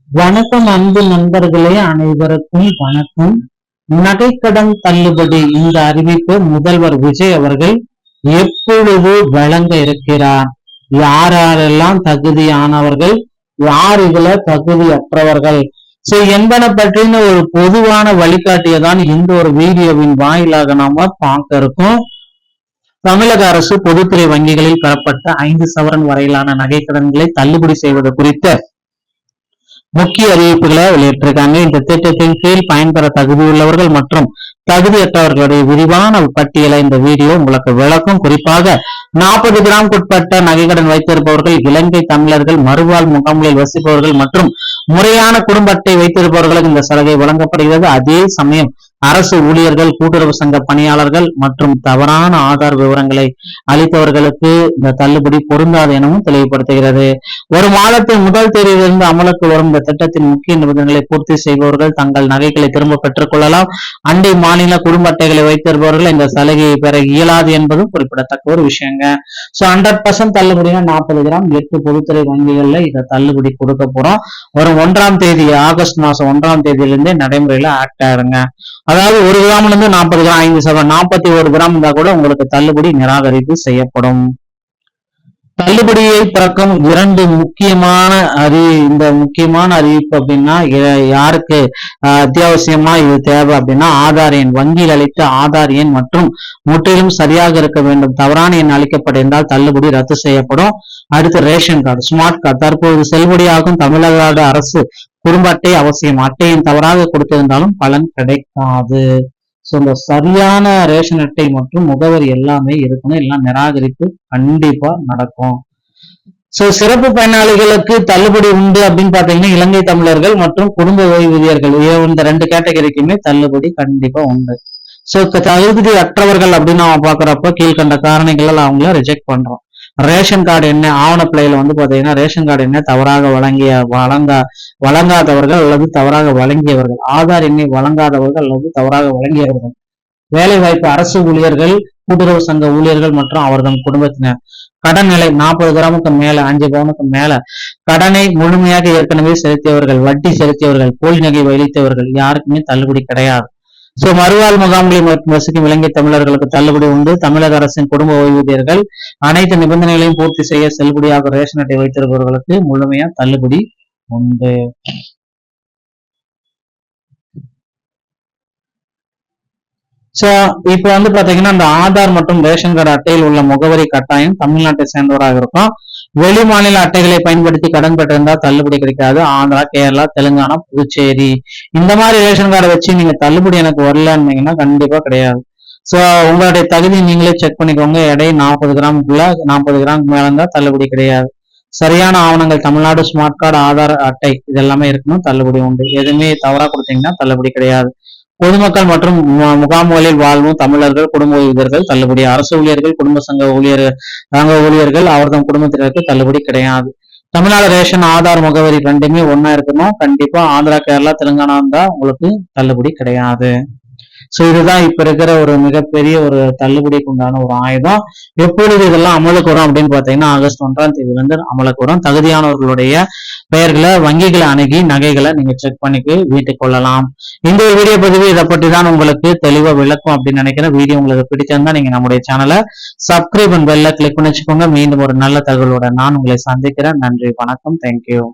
வணக்கம் அன்பு நண்பர்களே, அனைவருக்கும் வணக்கம். நகைக்கடன் தள்ளுபடி இந்த அறிவிப்பு முதல்வர் விஜய் அவர்கள் எப்பொழுது வழங்க இருக்கிறார், யாரெல்லாம் தகுதியானவர்கள், யார் இதுல தகுதியற்றவர்கள் என்பன பற்றின ஒரு பொதுவான வழிகாட்டியை தான் இந்த ஒரு வீடியோவின் வாயிலாக நாம பார்க்க இருக்கோம். தமிழக அரசு பொதுத்துறை வங்கிகளில் பெறப்பட்ட 5 சவரன் வரையிலான நகைக்கடன்களை தள்ளுபடி செய்வது குறித்த முக்கிய அறிவிப்புகளை வெளியிட்டிருக்காங்க. இந்த திட்டத்தின் கீழ் பயன்பெற தகுதியுள்ளவர்கள் மற்றும் தகுதியற்றவர்களுடைய விரிவான பட்டியலை இந்த வீடியோ உங்களுக்கு விளக்கும். குறிப்பாக 40 கிராமுக்குட்பட்ட நகைக்கடன் வைத்திருப்பவர்கள், இலங்கை தமிழர்கள், மறுவாழ் முகாம்களில் வசிப்பவர்கள் மற்றும் முறையான குடும்ப அட்டை வைத்திருப்பவர்களுக்கு இந்த சலுகை வழங்கப்படுகிறது. அதே சமயம் அரசு ஊழியர்கள், கூட்டுறவு சங்க பணியாளர்கள் மற்றும் தவறான ஆதார் விவரங்களை அளித்தவர்களுக்கு இந்த தள்ளுபடி பொருந்தாது எனவும் தெளிவுபடுத்துகிறது. ஒரு மாதத்தின் முதல் தேதியிலிருந்து அமலுக்கு வரும் இந்த திட்டத்தின் முக்கிய நிபந்தனைகளை பூர்த்தி செய்பவர்கள் தங்கள் நகைகளை திரும்ப பெற்றுக் கொள்ளலாம். அண்டை மாநில குடும்ப அட்டைகளை வைத்திருப்பவர்கள் இந்த சலுகையை பெற இயலாது என்பதும் குறிப்பிடத்தக்க ஒரு விஷயங்க. 100% தள்ளுபடினா 40 கிராம் 8 பொதுத்துறை வங்கிகள்ல இதை தள்ளுபடி கொடுக்க போறோம். வரும் 1ஆம் தேதி ஆகஸ்ட் மாசம் 1ஆம் தேதியிலிருந்தே நடைமுறையில ஆக்ட் ஆயிருங்க. அதாவது 1 கிராம்ல இருந்து 40 கிராம் 5 சவரன் 41 கிராம் இருந்தா கூட உங்களுக்கு தள்ளுபடி நிராகரிப்பு செய்யப்படும். தள்ளுபடியை பிறக்கும் 2 முக்கியமான அறிவிப்பு அப்படின்னா யாருக்கு அத்தியாவசியமா இது தேவை அப்படின்னா, ஆதார் எண், வங்கியில் அளித்த ஆதார் எண் மற்றும் முற்றிலும் சரியாக இருக்க வேண்டும். தவறான எண் அளிக்கப்பட்டிருந்தால் தள்ளுபடி ரத்து செய்யப்படும். அடுத்து ரேஷன் கார்டு, ஸ்மார்ட் கார்டு தற்போது செல்லுபடியாகும் தமிழக அரசு குடும்ப அட்டை அவசியம். அட்டையின் தவறாக கொடுத்திருந்தாலும் பலன் கிடைக்காது. இந்த சரியான ரேஷன் அட்டை மற்றும் முகவரி எல்லாமே இருக்கணும், எல்லாம் நிராகரிப்பு கண்டிப்பா நடக்கும். சிறப்பு பயனாளிகளுக்கு தள்ளுபடி உண்டு அப்படின்னு பாத்தீங்கன்னா, இலங்கை தமிழர்கள் மற்றும் குடும்ப ஓய்வூதியர்கள் இந்த 2 கேட்டகரிக்குமே தள்ளுபடி கண்டிப்பா உண்டு. தகுதி அற்றவர்கள் அப்படின்னு நம்ம பாக்குறப்ப கீழ்கண்ட காரணிகள் அவங்கள ரிஜெக்ட் பண்றோம். ரேஷன் கார்டு என்ன ஆவணப்பிள்ளையில பாத்தீங்கன்னா, ரேஷன் கார்டு என்ன தவறாக வழங்காதவர்கள் அல்லது தவறாக வழங்கியவர்கள், ஆதார் எண்ணை வழங்காதவர்கள் அல்லது தவறாக வழங்கியவர்கள், வேலை வாய்ப்பு அரசு ஊழியர்கள், கூட்டுறவு சங்க ஊழியர்கள் மற்றும் அவர்கள் குடும்பத்தினர், கடன் நிலை 40 கிராமுக்கு மேல 5 பவுனுக்கு மேல, கடனை முழுமையாக ஏற்கனவே செலுத்தியவர்கள், வட்டி செலுத்தியவர்கள், போலி நகை வைத்தவர்கள் யாருக்குமே தள்ளுபடி கிடையாது. மறுவாழ் முகாம்களில் வசிக்கும் இலங்கை தமிழர்களுக்கு தள்ளுபடி உண்டு. தமிழக அரசின் குடும்ப ஓய்வூதியர்கள் அனைத்து நிபந்தனைகளையும் பூர்த்தி செய்ய செல்லுபடியாக ரேஷன் அட்டை வைத்திருப்பவர்களுக்கு முழுமையா தள்ளுபடி உண்டு. இப்ப பாத்தீங்கன்னா, இந்த ஆதார் மற்றும் ரேஷன் கார்டு அட்டையில் உள்ள முகவரி கட்டாயம் தமிழ்நாட்டை சேர்ந்தவராக இருக்கும். வெளி மாநில அட்டைகளை பயன்படுத்தி கடன் பெற்றிருந்தால் தள்ளுபடி கிடைக்காது. ஆந்திரா, கேரளா, தெலுங்கானா, புதுச்சேரி இந்த மாதிரி ரேஷன் கார்டை வச்சு நீங்க தள்ளுபடி எனக்கு வரலன்னீங்கன்னா கண்டிப்பா கிடையாது. உங்களுடைய தகுதி நீங்களே செக் பண்ணிக்கோங்க. எடை 40 கிராமுக்குள்ள 40 கிராமுக்கு மேல இருந்தா தள்ளுபடி கிடையாது. சரியான ஆவணங்கள் தமிழ்நாடு ஸ்மார்ட் கார்டு, ஆதார் அட்டை இதெல்லாமே இருக்கணும், தள்ளுபடி உண்டு. எதுவுமே தவறா கொடுத்தீங்கன்னா தள்ளுபடி கிடையாது. பொதுமக்கள் மற்றும் முகாம்களில் வாழும் தமிழர்கள், குடும்ப ஊழியர்கள் தள்ளுபடி. அரசு ஊழியர்கள், குடும்ப சங்க ஊழியர்கள் அவர்தம் குடும்பத்தினருக்கு தள்ளுபடி கிடையாது. தமிழ்நாடு ரேஷன் ஆதார் முகவரி 2மே ஒன்னா இருக்கணும். கண்டிப்பா ஆந்திரா, கேரளா, தெலுங்கானா இருந்தா உங்களுக்கு தள்ளுபடி கிடையாது. இதுதான் இப்ப இருக்கிற ஒரு மிகப்பெரிய ஒரு தள்ளுபடிக்கு உண்டான ஒரு ஆயுதம். எப்பொழுது இதெல்லாம் அமலுக்கு வரும் அப்படின்னு பாத்தீங்கன்னா, ஆகஸ்ட் 1ஆம் தேதியிலிருந்து அமலுக்கு வரும். தகுதியானவர்களுடைய பெயர்களை வங்கிகளை அணுகி நகைகளை நீங்க செக் பண்ணிக்கு வீட்டுக்கு கொள்ளலாம். இந்த ஒரு வீடியோ பதிவு இதை பற்றி தான் உங்களுக்கு தெளிவா விளக்கும் அப்படின்னு நினைக்கிறேன். வீடியோ உங்களுக்கு பிடிச்சிருந்தா நீங்க நம்முடைய சேனலை சப்ஸ்கிரைப் அண்ட் பெல்ல கிளிக் பண்ணி வச்சுக்கோங்க. மீண்டும் ஒரு நல்ல தகவலோட நான் உங்களை சந்திக்கிறேன். நன்றி, வணக்கம், தேங்க்யூ.